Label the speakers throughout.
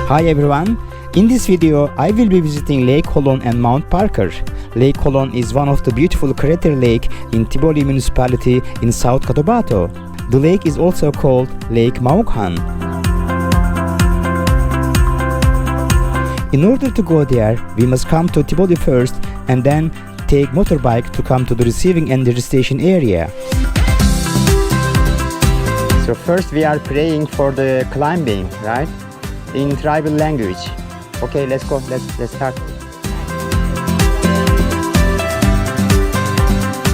Speaker 1: Hi everyone, in this video I will be visiting Lake Holon and Mount Parker. Lake Holon is one of the beautiful crater lake in Boli municipality in South Cotabato. The lake is also called Lake Holon. In order to go there, we must come to Boli first and then take motorbike to come to the receiving and the registration area. So first we are praying for the climbing, right? In tribal language. Okay, let's go. Let's start.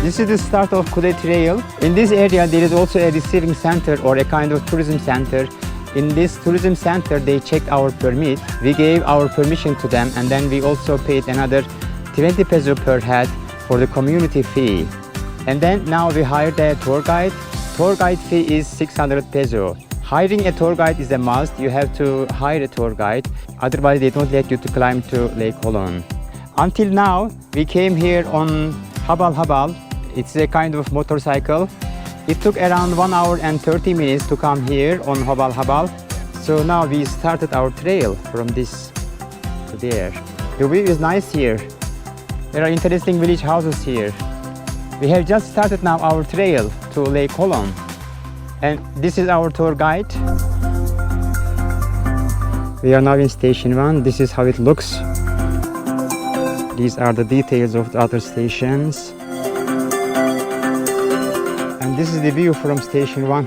Speaker 1: This is the start of Kude Trail. In this area there is also a receiving center or a kind of tourism center. In this tourism center they checked our permit. We gave our permission to them and then we also paid another 20 peso per head for the community fee. And then now we hired a tour guide. Tour guide fee is 600 peso. Hiring a tour guide is a must. You have to hire a tour guide. Otherwise they don't let you to climb to Lake Holon. Until now we came here on Habal. It's a kind of motorcycle. It took around 1 hour and 30 minutes to come here on Habal. So now we started our trail from this to there. The view is nice here. There are interesting village houses here. We have just started now our trail to Lake Holon. And this is our tour guide. We are now in station 1. This is how it looks. These are the details of the other stations. And this is the view from station 1.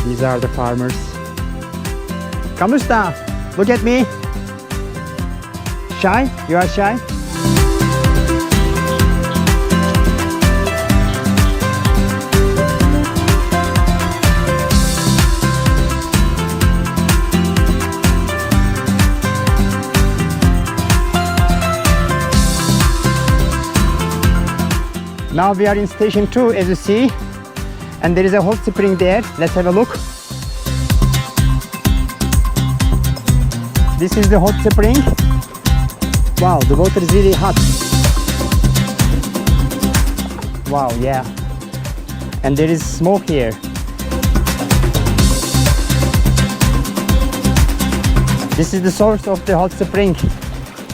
Speaker 1: These are the farmers. Kamusta? Look at me. Shy? You are shy? Now we are in station 2 as you see, and there is a hot spring there. Let's have a look. This is the hot spring. Wow, the water is really hot. Wow, yeah. And there is smoke here. This is the source of the hot spring.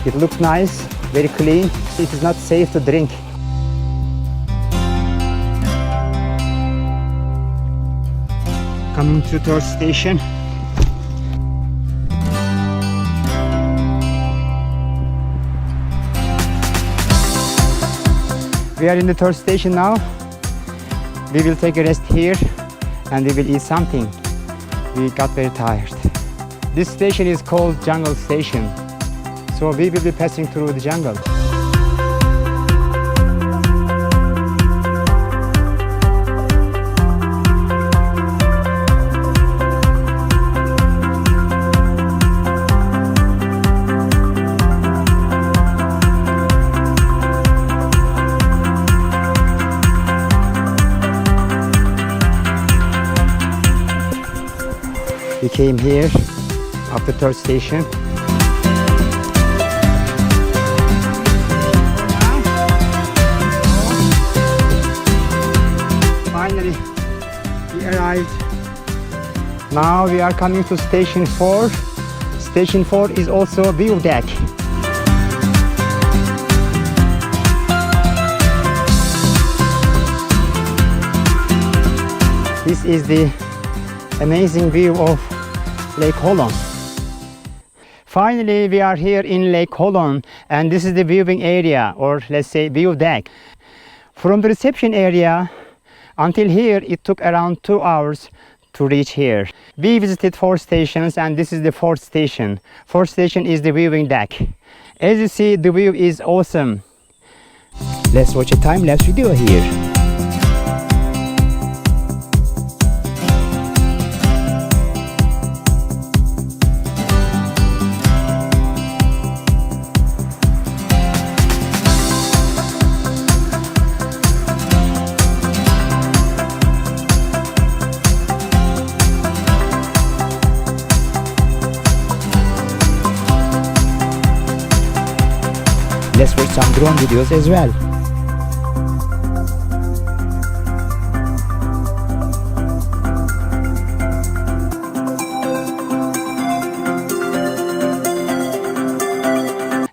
Speaker 1: It looks nice, very clean. It is not safe to drink. Coming to third station. We are in the third station now. We will take a rest here and we will eat something. We got very tired. This station is called Jungle Station. So we will be passing through the jungle. We came here after third station. Finally, we arrived. Now we are coming to station 4. Station 4 is also a view deck. This is the amazing view of Lake Holon. Finally, we are here in Lake Holon and this is the viewing area, or let's say view deck. From the reception area until here it took around 2 hours to reach here. We visited 4 stations and this is the 4th station. 4th station is the viewing deck. As you see, the view is awesome. Let's watch a time-lapse video here. Let's watch some drone videos as well.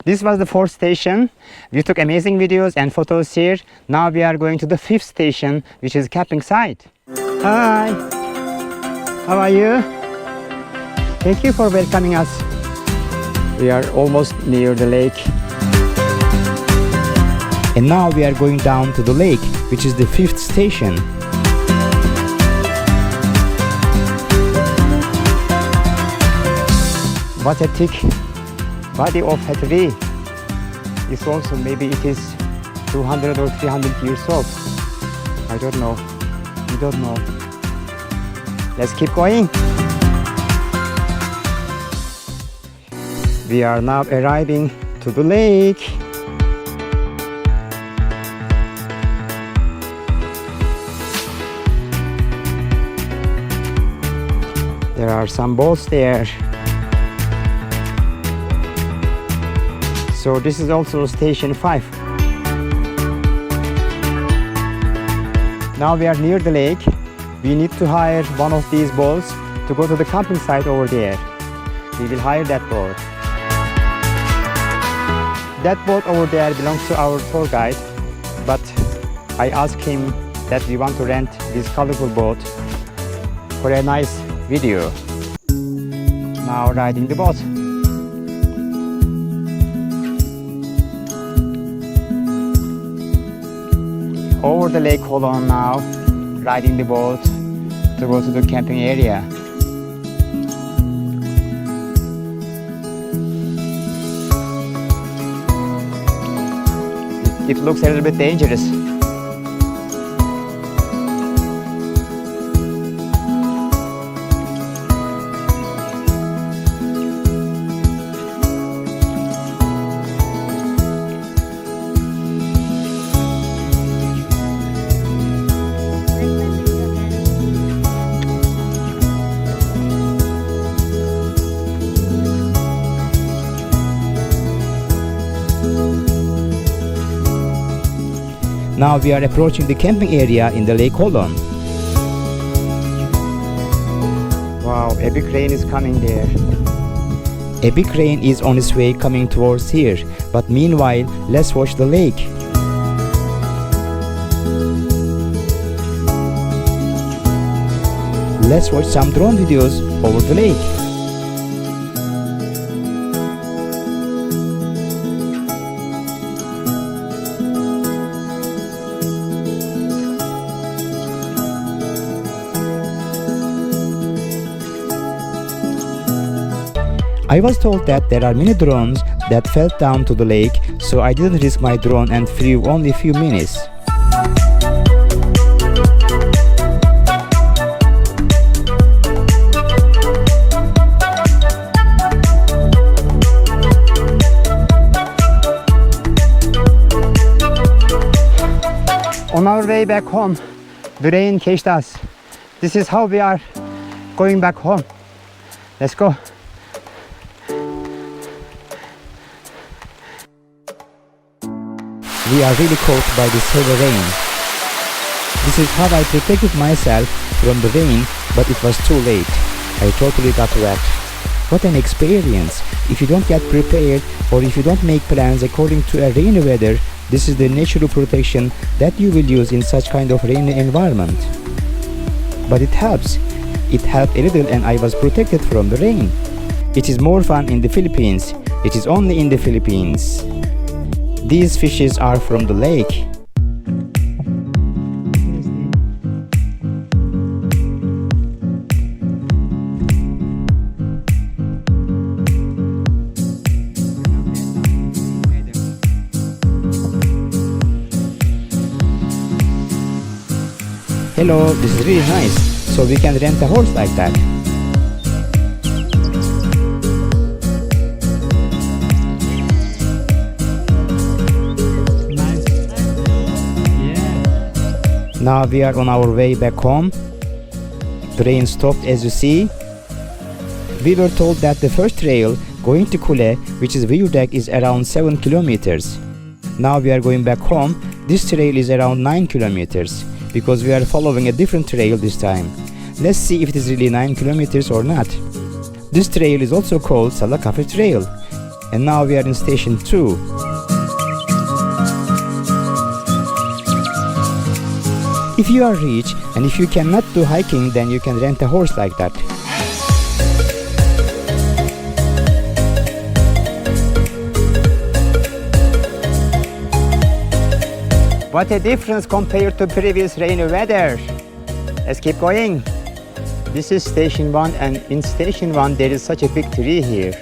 Speaker 1: This was the 4th station. We took amazing videos and photos here. Now we are going to the 5th station, which is camping site. Hi, how are you? Thank you for welcoming us. We are almost near the lake. And now we are going down to the lake, which is the 5th station. What a thick body of a tree. It's also, maybe it is 200 or 300 years old. I don't know. We don't know. Let's keep going. We are now arriving to the lake. There are some boats there. So this is also station 5. Now we are near the lake. We need to hire one of these boats to go to the camping site over there. We will hire that boat. That boat over there belongs to our tour guide, but I asked him that we want to rent this colorful boat for a nice video. Now riding the boat. Over the Lake Holon now, riding the boat to go to the camping area. It looks a little bit dangerous. Now we are approaching the camping area in the Lake Holon. Wow, a big crane is coming there. A big crane is on its way coming towards here, but meanwhile, let's watch the lake. Let's watch some drone videos over the lake. I was told that there are many drones that fell down to the lake, so I didn't risk my drone and flew only a few minutes. On our way back home, the rain catched us. This is how we are going back home. Let's go. We are really caught by this heavy rain. This is how I protected myself from the rain, but it was too late. I totally got wet. What an experience! If you don't get prepared or if you don't make plans according to a rainy weather, this is the natural protection that you will use in such kind of rainy environment. But it helps. It helped a little and I was protected from the rain. It is more fun in the Philippines. It is only in the Philippines. These fishes are from the lake. Hello, this is really nice. So we can rent a horse like that. Now we are on our way back home. The rain stopped as you see. We were told that the first trail going to Kule, which is view deck, is around 7 kilometers. Now we are going back home. This trail is around 9 kilometers because we are following a different trail this time. Let's see if it is really 9 kilometers or not. This trail is also called Salakafe Trail. and now we are in station 2. If you are rich and if you cannot do hiking, then you can rent a horse like that. What a difference compared to previous rainy weather. Let's keep going. This is station 1, and in station 1 there is such a big tree here.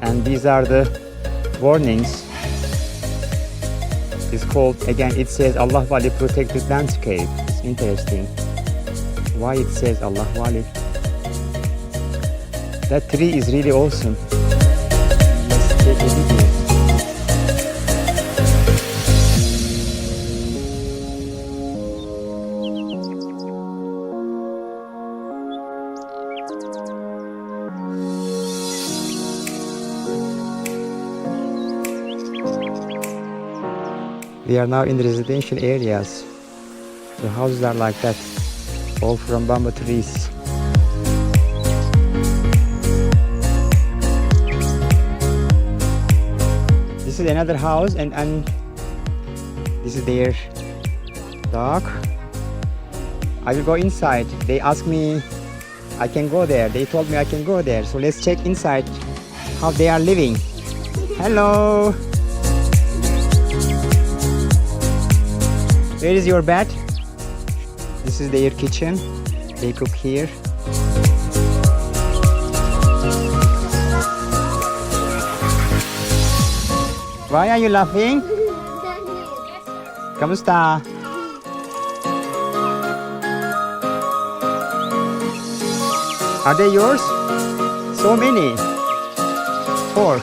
Speaker 1: And these are the warnings. It's called, again, it says Allah Wali Protected Landscape. It's interesting. Why it says Allah Wali? That tree is really awesome. Let's take a video. We are now in the residential areas. The houses are like that, all from bamboo trees. This is another house, and this is their dog. I will go inside. They asked me I can go there. They told me I can go there. So let's check inside how they are living. Hello. Where is your bed? This is their kitchen. They cook here. Why are you laughing? Kamusta? Are they yours? So many. 4.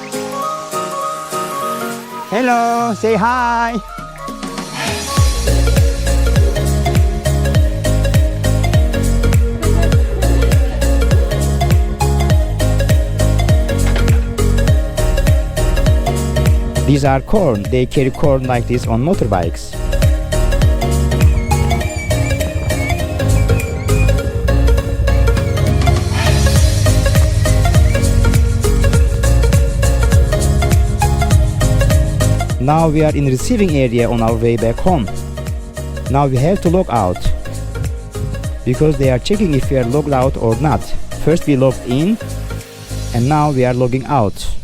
Speaker 1: Hello, say hi. These are corn. They carry corn like this on motorbikes. Now we are in receiving area on our way back home. Now we have to log out, because they are checking if we are logged out or not. First we logged in, and now we are logging out.